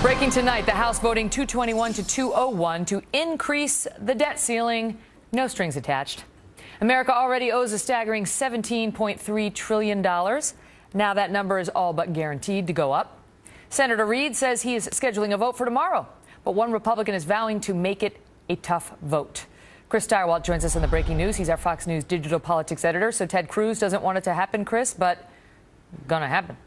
Breaking tonight, the House voting 221 to 201 to increase the debt ceiling. No strings attached. America already owes a staggering $17.3 trillion. Now that number is all but guaranteed to go up. Senator Reid says he is scheduling a vote for tomorrow, but one Republican is vowing to make it a tough vote. Chris Stirewalt joins us in the breaking news. He's our Fox News digital politics editor. So Ted Cruz doesn't want it to happen, Chris, but gonna happen.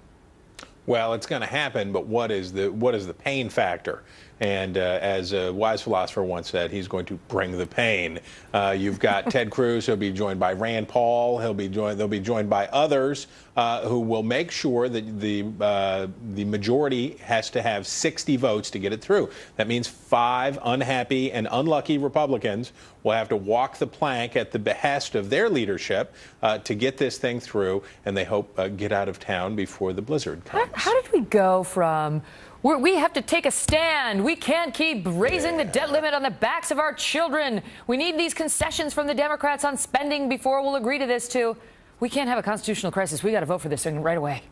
Well, it's going to happen, but what is the pain factor? And as a wise philosopher once said, he's going to bring the pain. You've got Ted Cruz. He'll be joined by Rand Paul. They'll be joined by others who will make sure that the majority has to have 60 votes to get it through. That means 5 unhappy and unlucky Republicans will have to walk the plank at the behest of their leadership to get this thing through, and they hope get out of town before the blizzard comes. How did we go from we have to take a stand, we can't keep raising the debt limit on the backs of our children, we need these concessions from the Democrats on spending before we'll agree to this, to we can't have a constitutional crisis, we got to vote for this thing right away?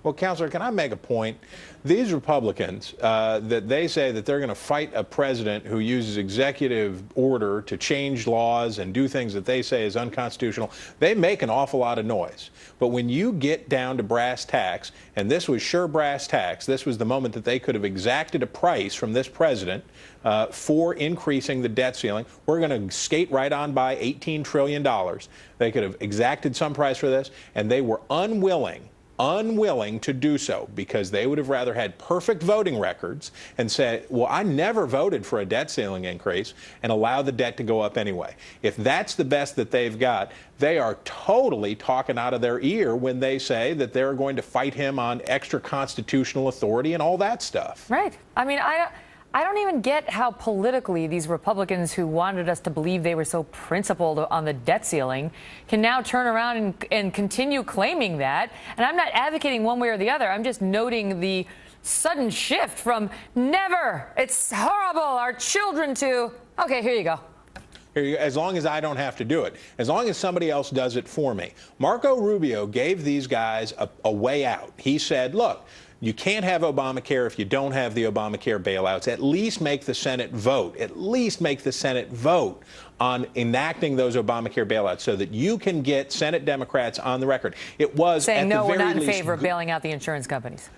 Well, Counselor, can I make a point? These Republicans, that they say that they're going to fight a president who uses executive order to change laws and do things that they say is unconstitutional, they make an awful lot of noise. But when you get down to brass tacks, and this was sure brass tacks, this was the moment that they could have exacted a price from this president for increasing the debt ceiling. We're going to skate right on by $18 trillion. They could have exacted some price for this, and they were unwilling to do so because they would have rather had perfect voting records and said, well, I never voted for a debt ceiling increase, and allow the debt to go up anyway. If that's the best that they've got, they are totally talking out of their ear when they say that they're going to fight him on extra constitutional authority and all that stuff. Right. I mean, I don't even get how politically these Republicans who wanted us to believe they were so principled on the debt ceiling can now turn around and continue claiming that. And I'm not advocating one way or the other. I'm just noting the sudden shift from never, it's horrible, our children, to, okay, here you go. As long as I don't have to do it, as long as somebody else does it for me. Marco Rubio gave these guys a way out. He said, look, you can't have Obamacare if you don't have the Obamacare bailouts. At least make the Senate vote. At least make the Senate vote on enacting those Obamacare bailouts so that you can get Senate Democrats on the record. It was saying, no, we're not in favor of bailing out the insurance companies.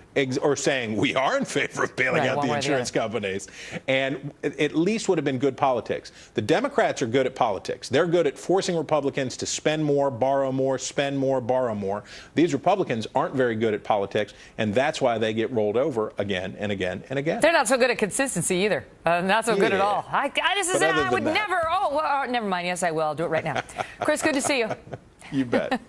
Or saying we are in favor of bailing out the insurance companies. And at least would have been good politics. The Democrats are good at politics. They're good at forcing Republicans to spend more, borrow more, spend more, borrow more. These Republicans aren't very good at politics, and that's why they get rolled over again and again and again. They're not so good at consistency either. Not so good at all. I would never. Oh, well, never mind. Yes, I will. I'll do it right now. Chris, good to see you. You bet.